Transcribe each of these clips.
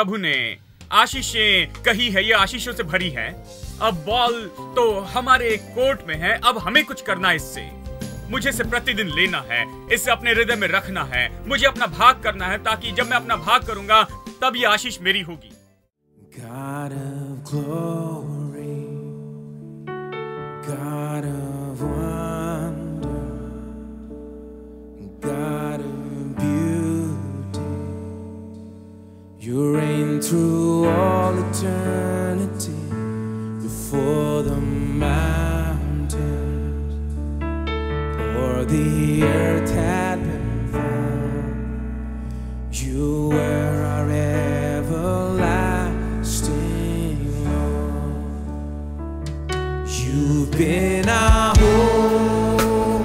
प्रभु ने आशीषें कही है, ये आशीषों से भरी है। अब बॉल तो हमारे कोर्ट में है, अब हमें कुछ करना है इससे। मुझे इसे प्रतिदिन लेना है, इसे अपने हृदय में रखना है, मुझे अपना भाग करना है, ताकि जब मैं अपना भाग करूंगा तब ये आशीष मेरी होगी। God of glory, God of wonder, God of beauty, you reign through all eternity before the mountains or the earth had been formed. You were our everlasting Lord. You've been our hope,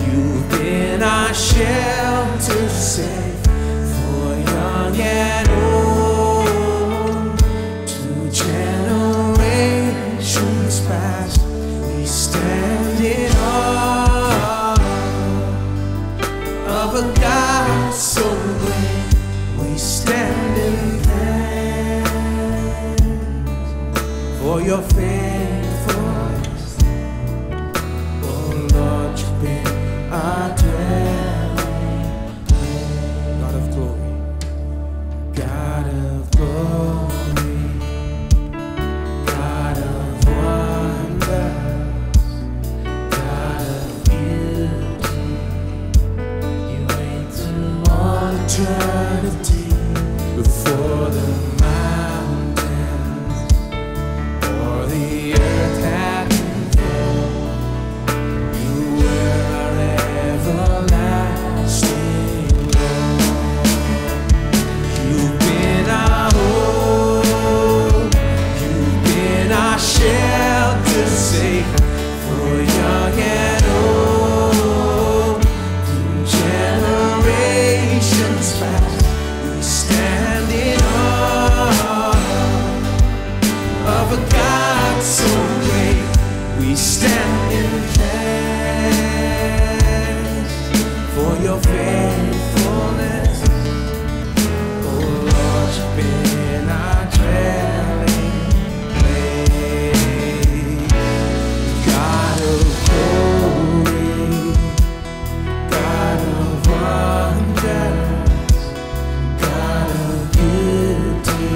you've been our shelter safe for young and old. Two generations past, we stand in awe of a God so great. We stand in thanks for your faithfulness. Oh Lord, you've been our dwelling. God of glory, God of glory, God of wonder, God of beauty. You reign through all eternity before the mountains or the earth had been formed. You were our everlasting Lord. You've been our hope, you've been our shelter safe for young and old. Through generations past, we stand in awe of a God so great. We stand in thanks for your faithfulness. Oh Lord, you've been our dwelling place. God of glory, God of wonders, God of beauty,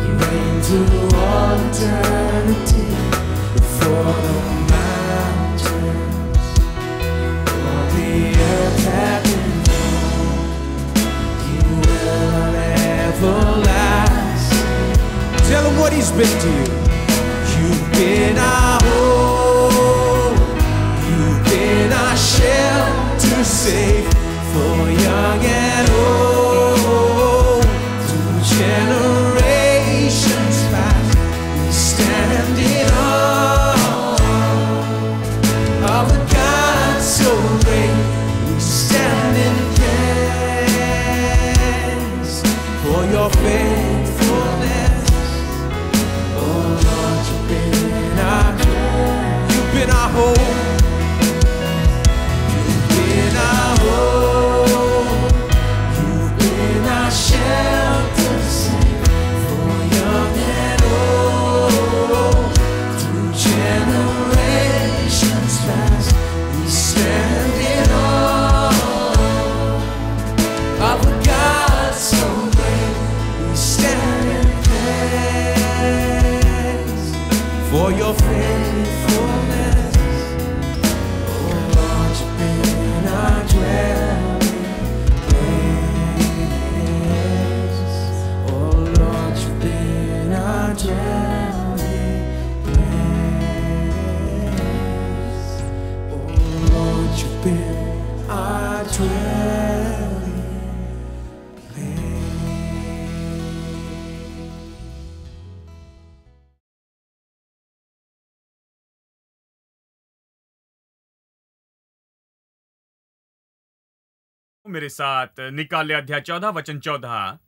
you reign through all eternity before the mountains or the earth had been formed. You are everlasting. Tell him what he's been to you. You've been our hope, you've been our shelter safe for young and old. Through generations past, we stand in awe of a God so great. We stand in thanks for your faithfulness. Oh Lord, you've been our joy, you've been our hope, you've been our hope, you've been our shelter safe for young and old. Through generations past, we stand in awe of a God so great. We stand in thanks for your faithfulness. Oh Lord, you've been our dwelling place. Oh Lord, you've been our dwelling place. Oh Lord, you've been our dwelling place. मेरे साथ निकाले अध्याय 14 वचन 14।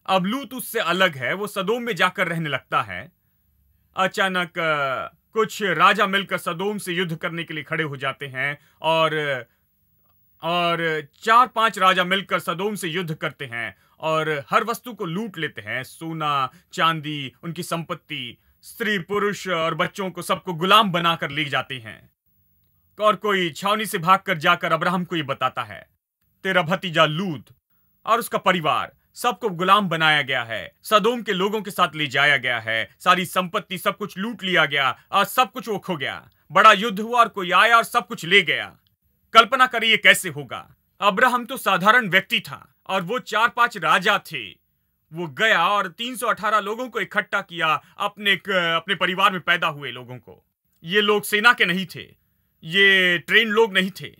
अब लूत उससे अलग है, वो सदोम में जाकर रहने लगता है। अचानक कुछ राजा मिलकर सदोम से युद्ध करने के लिए खड़े हो जाते हैं और 4-5 राजा मिलकर सदोम से युद्ध करते हैं और हर वस्तु को लूट लेते हैं। सोना, चांदी, उनकी संपत्ति, स्त्री, पुरुष और बच्चों को सबको गुलाम बनाकर ले जाते हैं। और कोई छावनी से भागकर जाकर अब्राहम को ये बताता है, तेरा भतीजा लूत और उसका परिवार सबको गुलाम बनाया गया है, सदोम के लोगों के साथ ले जाया गया है, सारी संपत्ति सब कुछ लूट लिया गया और सब कुछ वो खो गया। बड़ा युद्ध हुआ और कोई आया और सब कुछ ले गया। कल्पना करिए कैसे होगा। अब्राहम तो साधारण व्यक्ति था और वो 4-5 राजा थे। वो गया और 318 लोगों को इकट्ठा किया, अपने परिवार में पैदा हुए लोगों को। ये लोग सेना के नहीं थे, ये ट्रेन लोग नहीं थे,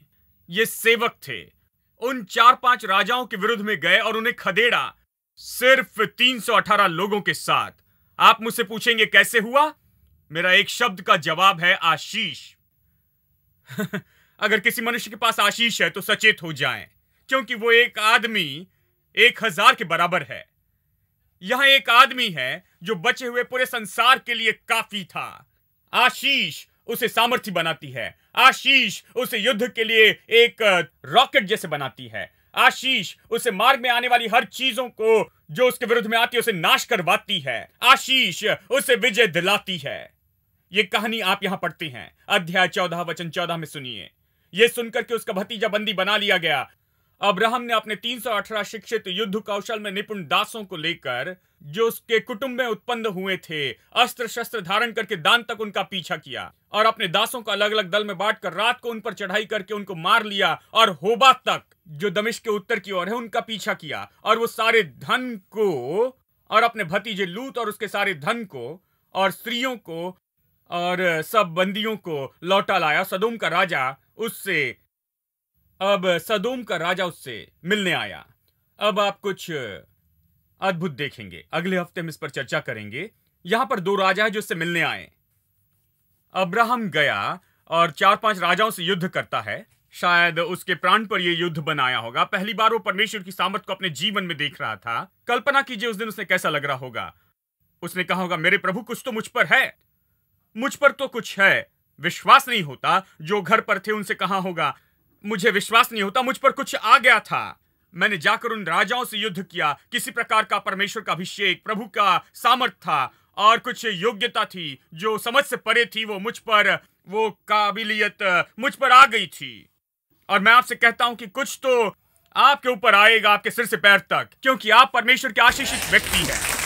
ये सेवक थे। उन 4-5 राजाओं के विरुद्ध में गए और उन्हें खदेड़ा, सिर्फ 318 लोगों के साथ। आप मुझसे पूछेंगे कैसे हुआ? मेरा एक शब्द का जवाब है, आशीष। अगर किसी मनुष्य के पास आशीष है तो सचेत हो जाएं, क्योंकि वो एक आदमी 1000 के बराबर है। यहां एक आदमी है जो बचे हुए पूरे संसार के लिए काफी था। आशीष उसे सामर्थ्य बनाती है। आशीष उसे युद्ध के लिए एक रॉकेट जैसे बनाती है। आशीष उसे मार्ग में आने वाली हर चीजों को जो उसके विरुद्ध में आती है उसे नाश करवाती है। आशीष उसे विजय दिलाती है। यह कहानी आप यहां पढ़ते हैं, अध्याय 14 वचन 14 में सुनिए। यह सुनकर के उसका भतीजा बंदी बना लिया गया। अब्राहम ने अपने 318 शिक्षित युद्ध कौशल में निपुण दासों को लेकर, जो उसके कुटुंब में उत्पन्न हुए थे, अस्त्र शस्त्र धारण करके दान तक उनका पीछा किया और अपने दासों को अलग अलग दल में बांटकर रात को उन पर चढ़ाई करके उनको मार लिया और होबा तक, जो दमिश्क के उत्तर की ओर है, उनका पीछा किया और वो सारे धन को और अपने भतीजे लूत और उसके सारे धन को और स्त्रियों को और सब बंदियों को लौटा लाया। सदोम का राजा उससे मिलने आया। अब आप कुछ अद्भुत देखेंगे। अगले हफ्ते हम इस पर चर्चा करेंगे। यहां पर 2 राजा है जो उससे मिलने आए। अब्राहम गया और 4-5 राजाओं से युद्ध करता है। शायद उसके प्राण पर यह युद्ध बनाया होगा। पहली बार वो परमेश्वर की सामर्थ को अपने जीवन में देख रहा था। कल्पना कीजिए उस दिन उसे कैसा लग रहा होगा। उसने कहा होगा, मेरे प्रभु कुछ तो मुझ पर है, मुझ पर तो कुछ है। विश्वास नहीं होता। जो घर पर थे उनसे कहा होगा, मुझे विश्वास नहीं होता, मुझ पर कुछ आ गया था। मैंने जाकर उन राजाओं से युद्ध किया। किसी प्रकार का परमेश्वर का अभिषेक, प्रभु का सामर्थ था और कुछ योग्यता थी जो समझ से परे थी। वो मुझ पर, वो काबिलियत मुझ पर आ गई थी। और मैं आपसे कहता हूं कि कुछ तो आपके ऊपर आएगा, आपके सिर से पैर तक, क्योंकि आप परमेश्वर के आशीषित व्यक्ति हैं।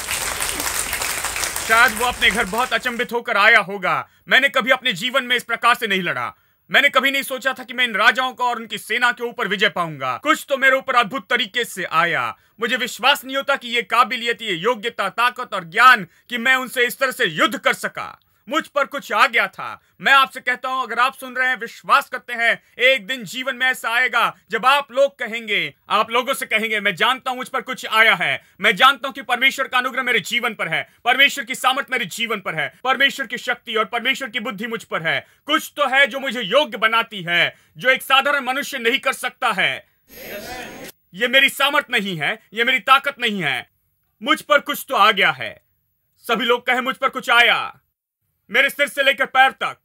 शायद वो अपने घर बहुत अचंभित होकर आया होगा। मैंने कभी अपने जीवन में इस प्रकार से नहीं लड़ा। मैंने कभी नहीं सोचा था कि मैं इन राजाओं का और उनकी सेना के ऊपर विजय पाऊंगा। कुछ तो मेरे ऊपर अद्भुत तरीके से आया। मुझे विश्वास नहीं होता कि ये काबिलियत, ये योग्यता, ताकत और ज्ञान कि मैं उनसे इस तरह से युद्ध कर सका। मुझ पर कुछ आ गया था। मैं आपसे कहता हूं, अगर आप सुन रहे हैं, विश्वास करते हैं, एक दिन जीवन में ऐसा आएगा जब आप लोगों से कहेंगे, मैं जानता हूं मुझ पर कुछ आया है। मैं जानता हूं कि परमेश्वर का अनुग्रह मेरे जीवन पर है, परमेश्वर की सामर्थ मेरे जीवन पर है, परमेश्वर की शक्ति और परमेश्वर की बुद्धि मुझ पर है। कुछ तो है जो मुझे योग्य बनाती है, जो एक साधारण मनुष्य नहीं कर सकता है। यह मेरी सामर्थ नहीं है, यह मेरी ताकत नहीं है। मुझ पर कुछ तो आ गया है। सभी लोग कहें, मुझ पर कुछ आया, मेरे सिर से लेकर पैर तक,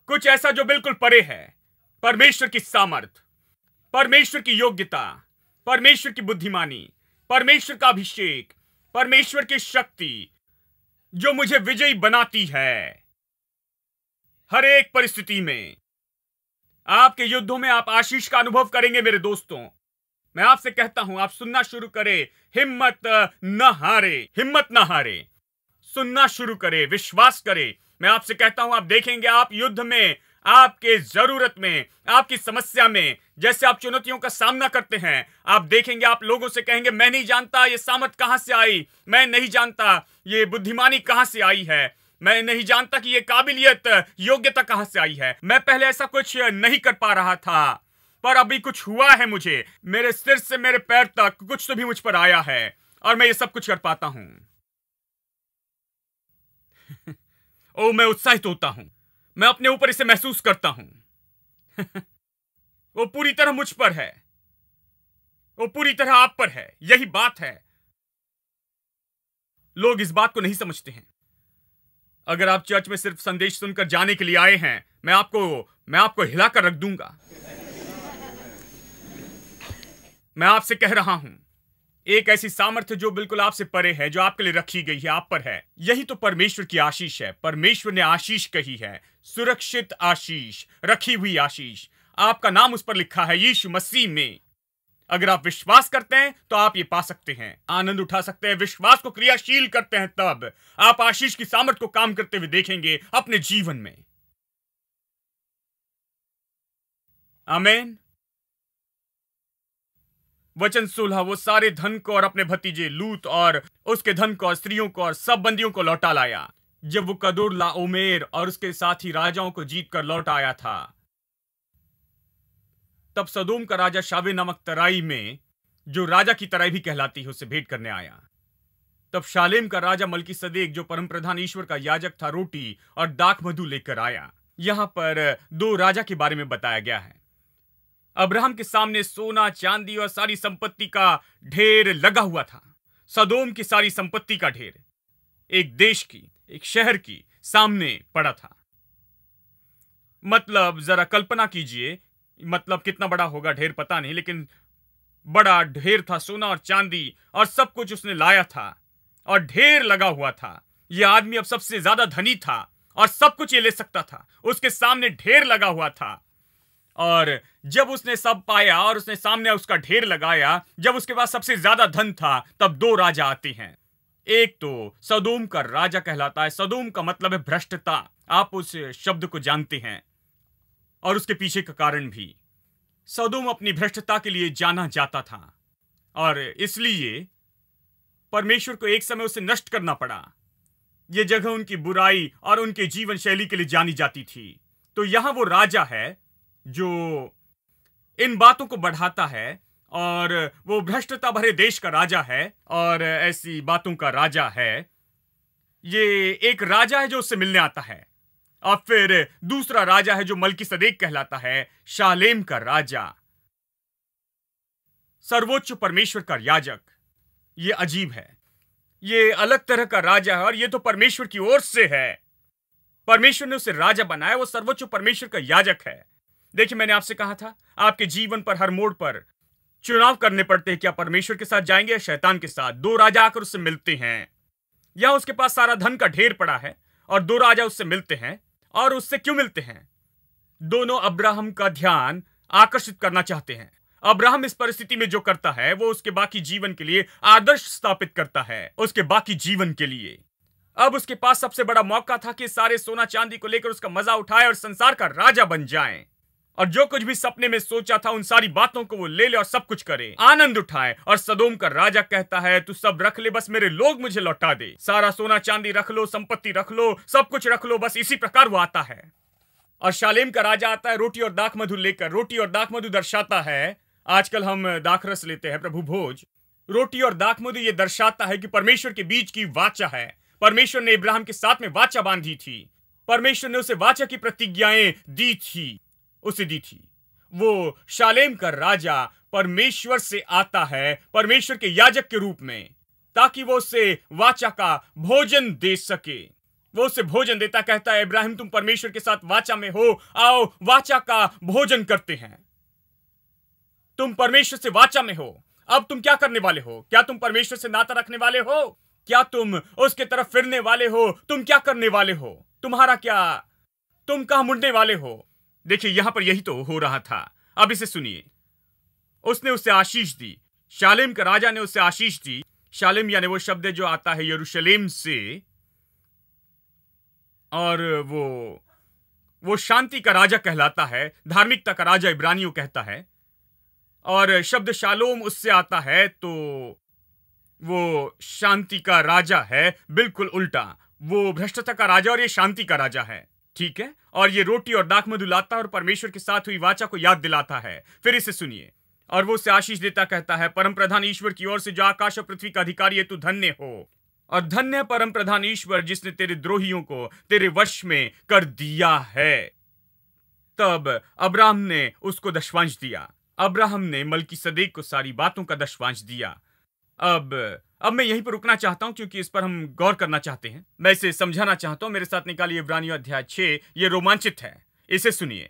कुछ ऐसा जो बिल्कुल परे है। परमेश्वर की सामर्थ, परमेश्वर की योग्यता, परमेश्वर की बुद्धिमानी, परमेश्वर का अभिषेक, परमेश्वर की शक्ति जो मुझे विजयी बनाती है। हर एक परिस्थिति में आपके युद्धों में आप आशीष का अनुभव करेंगे। मेरे दोस्तों, मैं आपसे कहता हूं, आप सुनना शुरू करें, हिम्मत न हारे, हिम्मत न हारे। सुनना शुरू करें, विश्वास करें। मैं आपसे कहता हूं, आप देखेंगे आप युद्ध में, आपके जरूरत में, आपकी समस्या में, जैसे आप चुनौतियों का सामना करते हैं, आप देखेंगे आप लोगों से कहेंगे, मैं नहीं जानता ये सामर्थ कहां से आई, मैं नहीं जानता ये बुद्धिमानी कहां से आई है, मैं नहीं जानता कि ये काबिलियत, योग्यता कहां से आई है। मैं पहले ऐसा कुछ नहीं कर पा रहा था, पर अभी कुछ हुआ है मुझे। मेरे सिर से मेरे पैर तक कुछ तो भी मुझ पर आया है और मैं ये सब कुछ कर पाता हूं। ओ, मैं उत्साहित होता हूं। मैं अपने ऊपर इसे महसूस करता हूं। वो पूरी तरह मुझ पर है, वो पूरी तरह आप पर है। यही बात है। लोग इस बात को नहीं समझते हैं। अगर आप चर्च में सिर्फ संदेश सुनकर जाने के लिए आए हैं, मैं आपको हिलाकर रख दूंगा। मैं आपसे कह रहा हूं, एक ऐसी सामर्थ्य जो बिल्कुल आपसे परे है, जो आपके लिए रखी गई है, आप पर है। यही तो परमेश्वर की आशीष है। परमेश्वर ने आशीष कही है, सुरक्षित आशीष, रखी हुई आशीष। आपका नाम उस पर लिखा है यीशु मसीह में। अगर आप विश्वास करते हैं तो आप ये पा सकते हैं, आनंद उठा सकते हैं। विश्वास को क्रियाशील करते हैं, तब आप आशीष की सामर्थ्य को काम करते हुए देखेंगे अपने जीवन में। आमीन। वचन 16, वो सारे धन को और अपने भतीजे लूत और उसके धन को और स्त्रियों को और सब बंदियों को लौटा लाया। जब वो कदोर लाओमेर और उसके साथी राजाओं को जीत कर लौट आया था, तब सदोम का राजा शावे नामक तराई में, जो राजा की तराई भी कहलाती है, उससे भेंट करने आया। तब शालेम का राजा मलकीसदेक, जो परम प्रधान ईश्वर का याजक था, रोटी और दाख मधु लेकर आया। यहां पर दो राजा के बारे में बताया गया है। अब्राहम के सामने सोना, चांदी और सारी संपत्ति का ढेर लगा हुआ था। सदोम की सारी संपत्ति का ढेर एक देश की, एक शहर की सामने पड़ा था। मतलब जरा कल्पना कीजिए, मतलब कितना बड़ा होगा ढेर पता नहीं, लेकिन बड़ा ढेर था। सोना और चांदी और सब कुछ उसने लाया था और ढेर लगा हुआ था। यह आदमी अब सबसे ज्यादा धनी था और सब कुछ ये ले सकता था। उसके सामने ढेर लगा हुआ था। और जब उसने सब पाया और उसने सामने उसका ढेर लगाया, जब उसके पास सबसे ज्यादा धन था, तब दो राजा आते हैं। एक तो सदोम का राजा कहलाता है। सदोम का मतलब है भ्रष्टता। आप उस शब्द को जानते हैं और उसके पीछे का कारण भी। सदोम अपनी भ्रष्टता के लिए जाना जाता था और इसलिए परमेश्वर को एक समय उसे नष्ट करना पड़ा। यह जगह उनकी बुराई और उनके जीवन शैली के लिए जानी जाती थी। तो यहां वो राजा है जो इन बातों को बढ़ाता है और वो भ्रष्टता भरे देश का राजा है और ऐसी बातों का राजा है। ये एक राजा है जो उससे मिलने आता है। और फिर दूसरा राजा है जो मलकीसदेक कहलाता है, शालेम का राजा, सर्वोच्च परमेश्वर का याजक। ये अजीब है, ये अलग तरह का राजा है और ये तो परमेश्वर की ओर से है। परमेश्वर ने उसे राजा बनाया, वो सर्वोच्च परमेश्वर का याजक है। देखिए, मैंने आपसे कहा था आपके जीवन पर हर मोड़ पर चुनाव करने पड़ते हैं। क्या परमेश्वर के साथ जाएंगे या शैतान के साथ? दो राजा आकर उससे मिलते हैं। यहां उसके पास सारा धन का ढेर पड़ा है और दो राजा उससे मिलते हैं। और उससे क्यों मिलते हैं? दोनों अब्राहम का ध्यान आकर्षित करना चाहते हैं। अब्राहम इस परिस्थिति में जो करता है वो उसके बाकी जीवन के लिए आदर्श स्थापित करता है, उसके बाकी जीवन के लिए। अब उसके पास सबसे बड़ा मौका था कि सारे सोना चांदी को लेकर उसका मजा उठाए और संसार का राजा बन जाए। और जो कुछ भी सपने में सोचा था उन सारी बातों को वो ले ले और सब कुछ करे, आनंद उठाए। और सदोम का राजा कहता है, तू सब रख ले, बस मेरे लोग मुझे लौटा दे। सारा सोना चांदी रख लो, संपत्ति रख लो, सब कुछ रख लो। बस इसी प्रकार वो आता है। और शालेम का राजा आता है रोटी और दाख मधु लेकर। रोटी और दाख मधु दर्शाता है, आजकल हम दाख रस लेते हैं, प्रभु भोज। रोटी और दाख मधु ये दर्शाता है कि परमेश्वर के बीच की वाचा है। परमेश्वर ने इब्राहिम के साथ में वाचा बांधी थी। परमेश्वर ने उसे वाचा की प्रतिज्ञाएं दी थी, उसे दी थी। वो शालेम का राजा परमेश्वर से आता है, परमेश्वर के याजक के रूप में, ताकि वो उसे वाचा का भोजन दे सके। वो उसे भोजन देता, कहता है, इब्राहिम तुम परमेश्वर के साथ वाचा में हो, आओ वाचा का भोजन करते हैं। तुम परमेश्वर से वाचा में हो, अब तुम क्या करने वाले हो? क्या तुम परमेश्वर से नाता रखने वाले हो? क्या तुम उसके तरफ फिरने वाले हो? तुम क्या करने वाले हो? तुम्हारा क्या? तुम कहां मुड़ने वाले हो? देखिए, यहां पर यही तो हो रहा था। अब इसे सुनिए। उसने उसे आशीष दी। शालेम का राजा ने उसे आशीष दी। शालेम यानी वो शब्द जो आता है यरूशलेम से, और वो शांति का राजा कहलाता है, धार्मिकता का राजा इब्रानियों कहता है। और शब्द शालोम उससे आता है, तो वो शांति का राजा है। बिल्कुल उल्टा, वो भ्रष्टता का राजा और ये शांति का राजा है। ठीक है। और ये रोटी और दाख मधु लाता है और परमेश्वर के साथ हुई वाचा को याद दिलाता है। फिर इसे सुनिए। और वो उसे आशीष देता, कहता है, परम प्रधान ईश्वर की ओर से जो आकाश और पृथ्वी का अधिकारी है, तू धन्य हो। और धन्य है परम प्रधान ईश्वर जिसने तेरे द्रोहियों को तेरे वश में कर दिया है। तब अब्राहम ने उसको दशवांश दिया। अब्राहम ने मलकीसदेक को सारी बातों का दशवांश दिया। अब मैं यहीं पर रुकना चाहता हूं क्योंकि इस पर हम गौर करना चाहते हैं। मैं इसे समझाना चाहता हूं। मेरे साथ निकालिए इब्रानियों अध्याय 6। ये रोमांचित है, इसे सुनिए।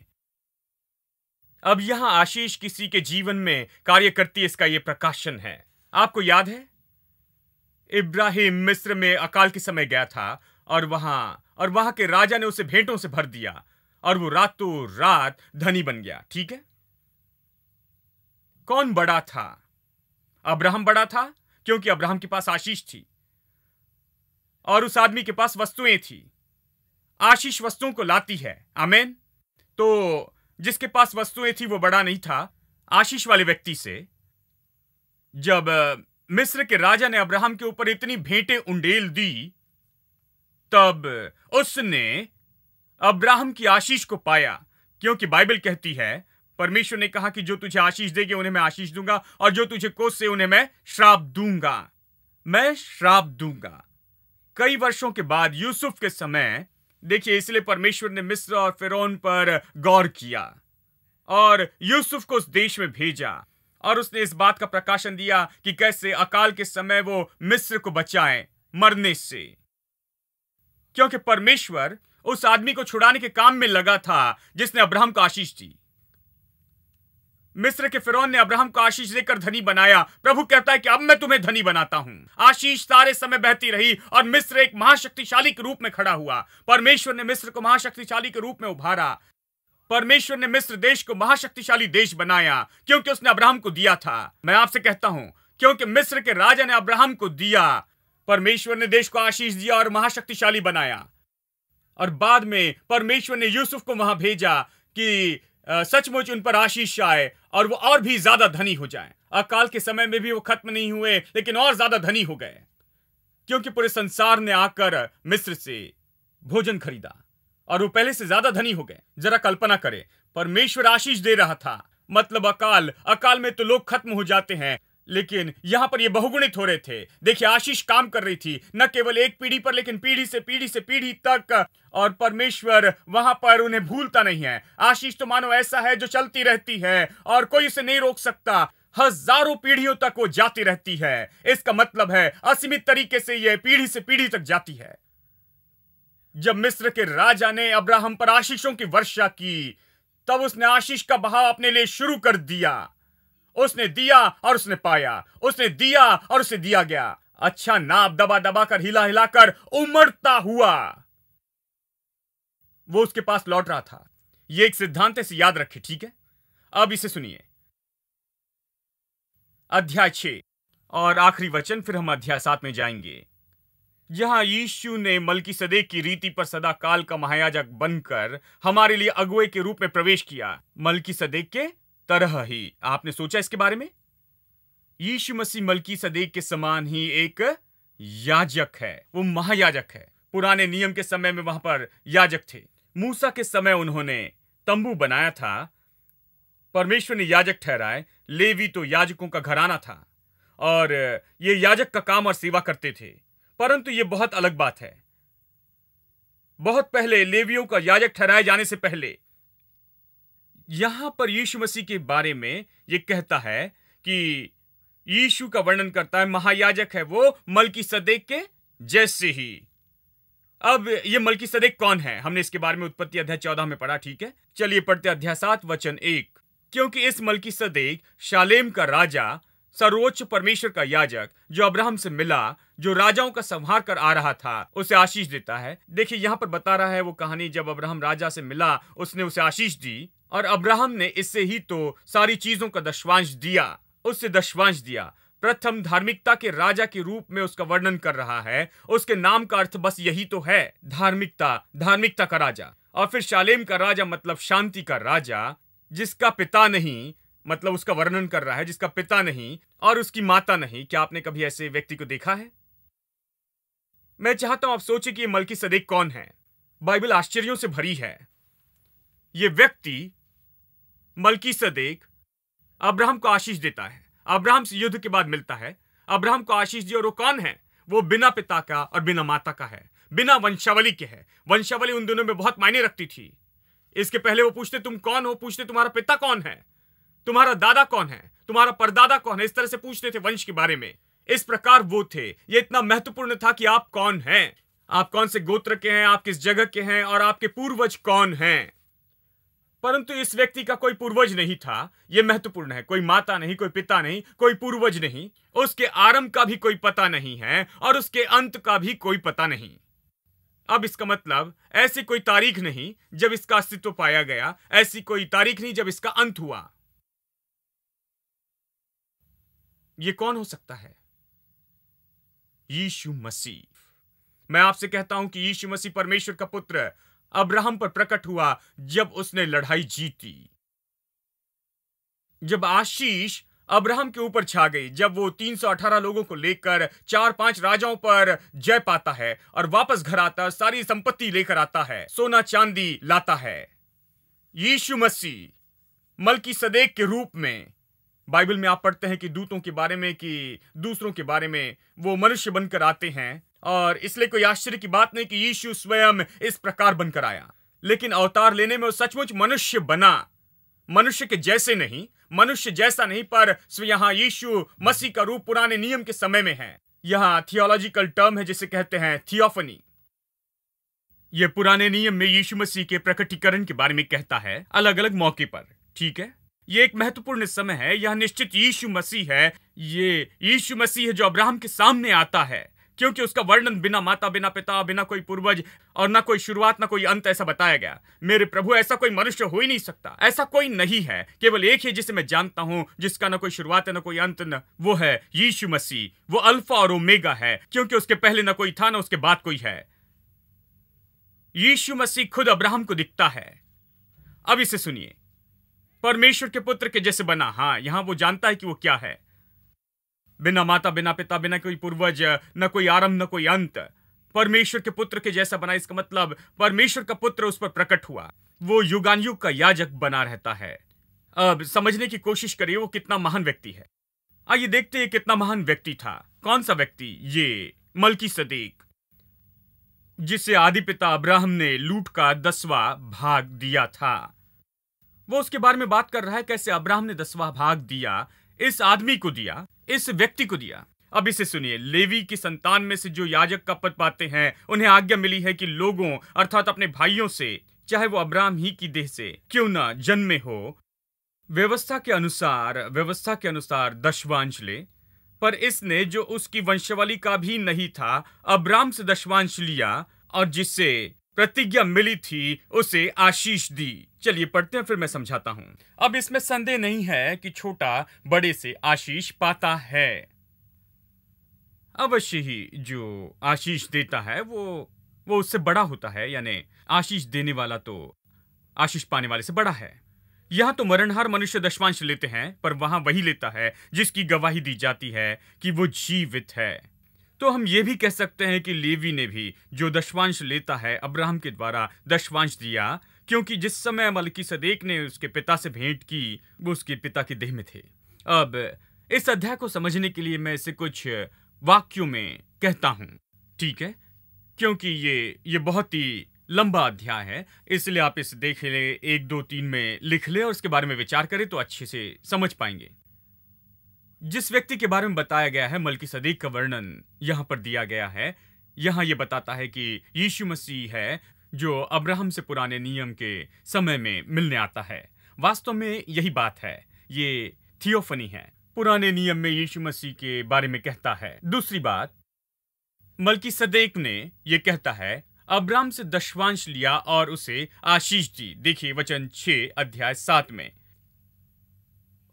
अब यहां आशीष किसी के जीवन में कार्य करती है, इसका यह प्रकाशन है। आपको याद है, इब्राहिम मिस्र में अकाल के समय गया था और वहां के राजा ने उसे भेंटों से भर दिया और वो रातों रात धनी बन गया। ठीक है, कौन बड़ा था? अब्राहम बड़ा था, क्योंकि अब्राहम के पास आशीष थी और उस आदमी के पास वस्तुएं थी। आशीष वस्तुओं को लाती है, आमीन। तो जिसके पास वस्तुएं थी वो बड़ा नहीं था आशीष वाले व्यक्ति से। जब मिस्र के राजा ने अब्राहम के ऊपर इतनी भेंटें उंडेल दी, तब उसने अब्राहम की आशीष को पाया, क्योंकि बाइबल कहती है, परमेश्वर ने कहा कि जो तुझे आशीष देंगे उन्हें मैं आशीष दूंगा और जो तुझे कोसे उन्हें मैं श्राप दूंगा। मैं श्राप दूंगा। कई वर्षों के बाद यूसुफ के समय, देखिए, इसलिए परमेश्वर ने मिस्र और फिरौन पर गौर किया और यूसुफ को उस देश में भेजा और उसने इस बात का प्रकाशन दिया कि कैसे अकाल के समय वो मिस्र को बचाएं मरने से, क्योंकि परमेश्वर उस आदमी को छुड़ाने के काम में लगा था जिसने अब्राहम को आशीष दी। मिस्र के फिरौन ने अब्राहम को आशीष देकर धनी बनाया। प्रभु कहता है कि अब मैं तुम्हें धनी बनाता हूं। आशीष सारे समय बहती रही और मिस्र एक महाशक्तिशाली के रूप में खड़ा हुआ। परमेश्वर ने मिस्र को महाशक्तिशाली के रूप में उभारा। परमेश्वर ने मिस्र देश को महाशक्तिशाली देश बनाया क्योंकि उसने अब्राहम को दिया था। मैं आपसे कहता हूं, क्योंकि मिस्र के राजा ने अब्राहम को दिया, परमेश्वर ने देश को आशीष दिया और महाशक्तिशाली बनाया। और बाद में परमेश्वर ने यूसुफ को वहां भेजा कि सचमुच उन पर आशीष आए और वो और भी ज्यादा धनी हो जाएं। अकाल के समय में भी वो खत्म नहीं हुए, लेकिन और ज्यादा धनी हो गए, क्योंकि पूरे संसार ने आकर मिस्र से भोजन खरीदा और वो पहले से ज्यादा धनी हो गए। जरा कल्पना करें, परमेश्वर आशीष दे रहा था, मतलब अकाल में तो लोग खत्म हो जाते हैं, लेकिन यहां पर ये बहुगुणित हो रहे थे। देखिए, आशीष काम कर रही थी, न केवल एक पीढ़ी पर, लेकिन पीढ़ी से पीढ़ी तक, और परमेश्वर वहां पर उन्हें भूलता नहीं है। आशीष तो मानो ऐसा है जो चलती रहती है और कोई उसे नहीं रोक सकता। हजारों पीढ़ियों तक वो जाती रहती है। इसका मतलब है असीमित तरीके से यह पीढ़ी से पीढ़ी तक जाती है। जब मिस्र के राजा ने अब्राहम पर आशीषों की वर्षा की, तब उसने आशीष का बहाव अपने लिए शुरू कर दिया। उसने दिया और उसने पाया, उसने दिया और उसे दिया गया। अच्छा नाप दबा दबा कर, हिला हिलाकर उमड़ता हुआ वो उसके पास लौट रहा था। यह एक सिद्धांत है, इसे याद रखें, ठीक है? अब इसे सुनिए, अध्याय 6 और आखिरी वचन, फिर हम अध्याय 7 में जाएंगे, जहां यीशु ने मलकीसदेक की रीति पर सदा काल का महायाजक बनकर हमारे लिए अगुवे के रूप में प्रवेश किया। मलकीसदेक के तरह ही। आपने सोचा इसके बारे में? यीशु मसीह मलकीसदेक के समान ही एक याजक है, वो महायाजक है। पुराने नियम के समय में वहां पर याजक थे। मूसा के समय उन्होंने तंबू बनाया था, परमेश्वर ने याजक ठहराए। लेवी तो याजकों का घराना था और ये याजक का काम और सेवा करते थे। परंतु ये बहुत अलग बात है। बहुत पहले, लेवियों का याजक ठहराए जाने से पहले, यहां पर यीशु मसीह के बारे में यह कहता है कि यीशु का वर्णन करता है, महायाजक है वो मलकीसदेक के जैसे ही। अब ये मलकीसदेक कौन है? हमने इसके बारे में उत्पत्ति अध्याय 14 में पढ़ा, ठीक है? चलिए पढ़ते अध्याय 7 वचन 1। क्योंकि इस मलकीसदेक शालेम का राजा, सर्वोच्च परमेश्वर का याजक, जो अब्राहम से मिला, जो राजाओं का संहार कर आ रहा था, उसे आशीष देता है। देखिए, यहां पर बता रहा है वो कहानी, जब अब्राहम राजा से मिला, उसने उसे आशीष दी और अब्राहम ने इससे ही तो सारी चीजों का दशवांश दिया, उससे दशवांश दिया। प्रथम धार्मिकता के राजा के रूप में उसका वर्णन कर रहा है। उसके नाम का अर्थ बस यही तो है, धार्मिकता का राजा। और फिर शालेम का राजा मतलब शांति का राजा, जिसका पिता नहीं, मतलब उसका वर्णन कर रहा है जिसका पिता नहीं और उसकी माता नहीं। क्या आपने कभी ऐसे व्यक्ति को देखा है? मैं चाहता हूं आप सोचें कि ये मलकीसदेक कौन है। बाइबल आश्चर्यों से भरी है। ये व्यक्ति मलकीसदेक अब्राहम को आशीष देता है, अब्राहम से युद्ध के बाद मिलता है, अब्राहम को आशीष दी। और वो कौन है? वो बिना पिता का और बिना माता का है, बिना वंशावली के है। वंशावली उन दोनों में बहुत मायने रखती थी। इसके पहले वो पूछते तुम कौन हो, पूछते तुम्हारा पिता कौन है, तुम्हारा दादा कौन है, तुम्हारा परदादा कौन है। इस तरह से पूछते थे वंश के बारे में। इस प्रकार वो थे। ये इतना महत्वपूर्ण था कि आप कौन हैं, आप कौन से गोत्र के हैं, आप किस जगह के हैं और आपके पूर्वज कौन हैं। परंतु इस व्यक्ति का कोई पूर्वज नहीं था। यह महत्वपूर्ण है। कोई माता नहीं, कोई पिता नहीं, कोई पूर्वज नहीं। उसके आरंभ का भी कोई पता नहीं है और उसके अंत का भी कोई पता नहीं। अब इसका मतलब ऐसी कोई तारीख नहीं जब इसका अस्तित्व पाया गया, ऐसी कोई तारीख नहीं जब इसका अंत हुआ। यह कौन हो सकता है? यीशु मसीह। मैं आपसे कहता हूं कि यीशु मसीह परमेश्वर का पुत्र अब्राहम पर प्रकट हुआ जब उसने लड़ाई जीती, जब आशीष अब्राहम के ऊपर छा गई, जब वो 318 लोगों को लेकर 4-5 राजाओं पर जय पाता है और वापस घर आता है, सारी संपत्ति लेकर आता है, सोना चांदी लाता है। यीशु मसीह मलकीसदेक के रूप में, बाइबल में आप पढ़ते हैं कि दूतों के बारे में, कि दूसरों के बारे में वो मनुष्य बनकर आते हैं, और इसलिए कोई आश्चर्य की बात नहीं कि यीशु स्वयं इस प्रकार बनकर आया। लेकिन अवतार लेने में वो सचमुच मनुष्य बना। मनुष्य के जैसे नहीं, मनुष्य जैसा नहीं, पर यहां यीशु मसीह का रूप पुराने नियम के समय में है। यहां थियोलॉजिकल टर्म है जिसे कहते हैं थियोफनी। यह पुराने नियम में यीशु मसीह के प्रकटीकरण के बारे में कहता है, अलग अलग मौके पर। ठीक है, यह एक महत्वपूर्ण समय है। यह निश्चित यीशु मसीह है। ये यीशु मसीह है जो अब्राहम के सामने आता है, क्योंकि उसका वर्णन बिना माता, बिना पिता, बिना कोई पूर्वज और ना कोई शुरुआत ना कोई अंत ऐसा बताया गया। मेरे प्रभु, ऐसा कोई मनुष्य हो ही नहीं सकता। ऐसा कोई नहीं है। केवल एक ही जिसे मैं जानता हूं, जिसका ना कोई शुरुआत है ना कोई अंत, न वो है यीशु मसीह। वो अल्फा और ओमेगा है, क्योंकि उसके पहले ना कोई था ना उसके बाद कोई है। यीशु मसीह खुद अब्राहम को दिखता है। अब इसे सुनिए, परमेश्वर के पुत्र के जैसे बना। हां, यहां वो जानता है कि वो क्या है। बिना माता, बिना पिता, बिना कोई पूर्वज, न कोई आरंभ न कोई अंत, परमेश्वर के पुत्र के जैसा बना। इसका मतलब परमेश्वर का पुत्र उस पर प्रकट हुआ। वो युगानुयुग का याजक बना रहता है। अब समझने की कोशिश करिए वो कितना महान व्यक्ति है। आइए देखते हैं कितना महान व्यक्ति था। कौन सा व्यक्ति? ये मलकीसदेक, जिसे आदि पिता अब्राहम ने लूट का 10वां भाग दिया था। वो उसके बारे में बात कर रहा है, कैसे अब्राहम ने 10वां भाग दिया, इस आदमी को दिया, इस व्यक्ति को दिया। अब इसे सुनिए, लेवी की संतान में से जो याजक का पद पाते हैं, उन्हें आज्ञा मिली है कि लोगों अर्थात अपने भाइयों से, चाहे वो अब्राहम ही की देह से क्यों ना जन्मे हो, व्यवस्था के अनुसार दशवांश ले। पर इसने जो उसकी वंशावली का भी नहीं था, अब्राहम से दशवांश लिया और जिससे प्रतिज्ञा मिली थी उसे आशीष दी। चलिए पढ़ते हैं, फिर मैं समझाता हूं। अब इसमें संदेह नहीं है कि छोटा बड़े से आशीष पाता है। अवश्य ही जो आशीष देता है वो उससे बड़ा होता है, यानी आशीष देने वाला तो आशीष पाने वाले से बड़ा है। यहां तो मरणहार मनुष्य दशवांश लेते हैं, पर वहां वही लेता है जिसकी गवाही दी जाती है कि वो जीवित है। तो हम ये भी कह सकते हैं कि लेवी ने भी जो दशवांश लेता है, अब्राहम के द्वारा दशवांश दिया, क्योंकि जिस समय मलकीसदेक ने उसके पिता से भेंट की, वो उसके पिता की देह में थे। अब इस अध्याय को समझने के लिए मैं इसे कुछ वाक्यों में कहता हूं, ठीक है, क्योंकि ये बहुत ही लंबा अध्याय है, इसलिए आप इसे देख ले, 1, 2, 3 में लिख ले और उसके बारे में विचार करें तो अच्छे से समझ पाएंगे। जिस व्यक्ति के बारे में बताया गया है, मलकीसदेक का वर्णन यहां पर दिया गया है। यहां यह बताता है कि यीशु मसीह है जो अब्राहम से पुराने नियम के समय में मिलने आता है। वास्तव में यही बात है, ये थियोफनी है। पुराने नियम में यीशु मसीह के बारे में कहता है। दूसरी बात, मलकीसदेक ने यह कहता है, अब्राहम से दशवांश लिया और उसे आशीष दी। देखिए वचन 6 अध्याय 7 में,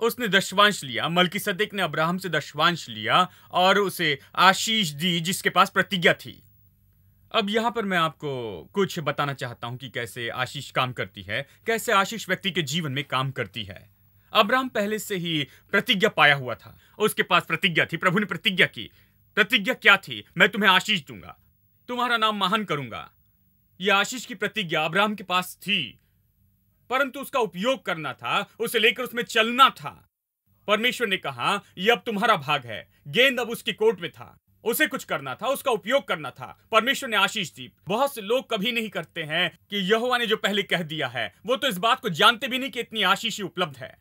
उसने दशवांश लिया। मलकीसदेक ने अब्राहम से दशवांश लिया और उसे आशीष दी जिसके पास प्रतिज्ञा थी। अब यहां पर मैं आपको कुछ बताना चाहता हूं कि कैसे आशीष काम करती है, कैसे आशीष व्यक्ति के जीवन में काम करती है। अब्राहम पहले से ही प्रतिज्ञा पाया हुआ था, उसके पास प्रतिज्ञा थी। प्रभु ने प्रतिज्ञा की। प्रतिज्ञा क्या थी? मैं तुम्हें आशीष दूंगा, तुम्हारा नाम महान करूंगा। यह आशीष की प्रतिज्ञा अब्राहम के पास थी, परंतु उसका उपयोग करना था, उसे लेकर उसमें चलना था। परमेश्वर ने कहा, यह अब तुम्हारा भाग है। गेंद अब उसकी कोर्ट में था, उसे कुछ करना था, उसका उपयोग करना था। परमेश्वर ने आशीष दी। बहुत से लोग कभी नहीं करते हैं कि यहोवा ने जो पहले कह दिया है, वो तो इस बात को जानते भी नहीं कि इतनी आशीष उपलब्ध है।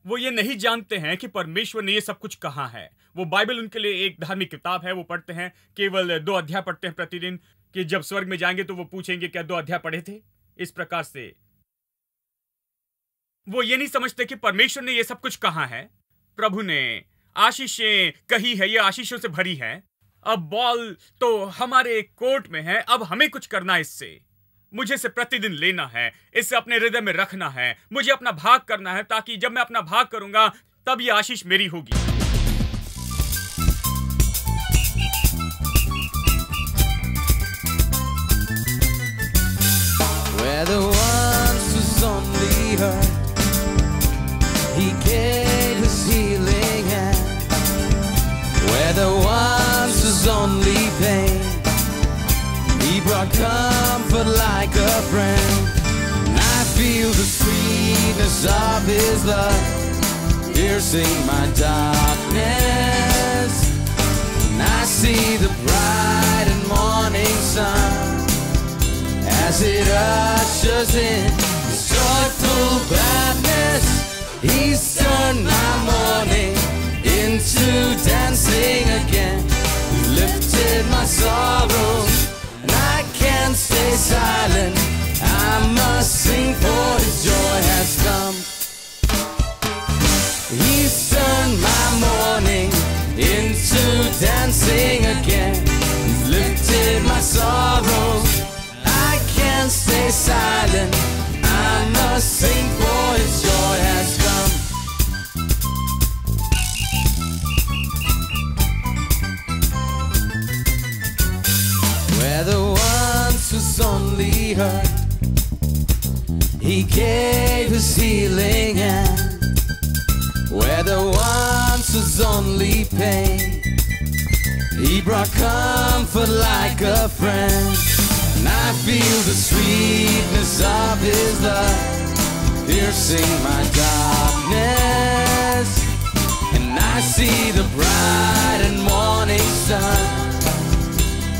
वो ये नहीं जानते हैं कि परमेश्वर ने ये सब कुछ कहा है। वो बाइबल उनके लिए एक धार्मिक किताब है, वो पढ़ते हैं, केवल 2 अध्याय पढ़ते हैं प्रतिदिन, कि जब स्वर्ग में जाएंगे तो वो पूछेंगे क्या 2 अध्याय पढ़े थे। इस प्रकार से वो ये नहीं समझते कि परमेश्वर ने ये सब कुछ कहा है। प्रभु ने आशीषें कही है, ये आशीषों से भरी है। अब बॉल तो हमारे कोर्ट में है, अब हमें कुछ करना है इससे। मुझे इसे प्रतिदिन लेना है, इसे अपने हृदय में रखना है, मुझे अपना भाग करना है, ताकि जब मैं अपना भाग करूंगा तब ये आशीष मेरी होगी। Where the once was only hurt, He gave His healing hand. Where the once was only pain, He brought comfort like a friend. And I feel the sweetness of His love piercing my darkness. And I see the bright and morning sun as it ushers in His joyful gladness. He's turned my mourning into dancing again. He's lifted my sorrows, and I can't stay silent. I must sing, for His joy has come. He's turned my mourning into dancing again. He's lifted my sorrows, I can't stay silent. I must sing, for His joy has come. Where the once was only hurt, He gave His healing hand. Where the once was only pain, He brought comfort like a friend. And I feel the sweetness of His love piercing my darkness. And I see the bright and morning sun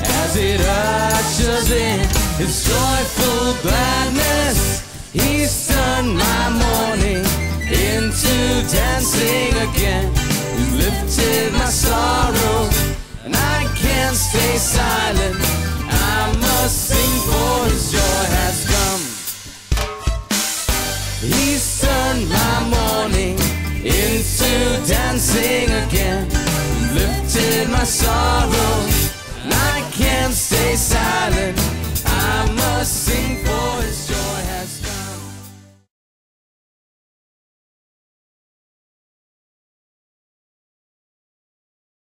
as it ushers in His joyful gladness. He's turned my mourning into dancing again. He's lifted my sorrow, and I can't stay silent. I must sing, for His joy has come. He's turned my mourning into dancing again. He's lifted my sorrow,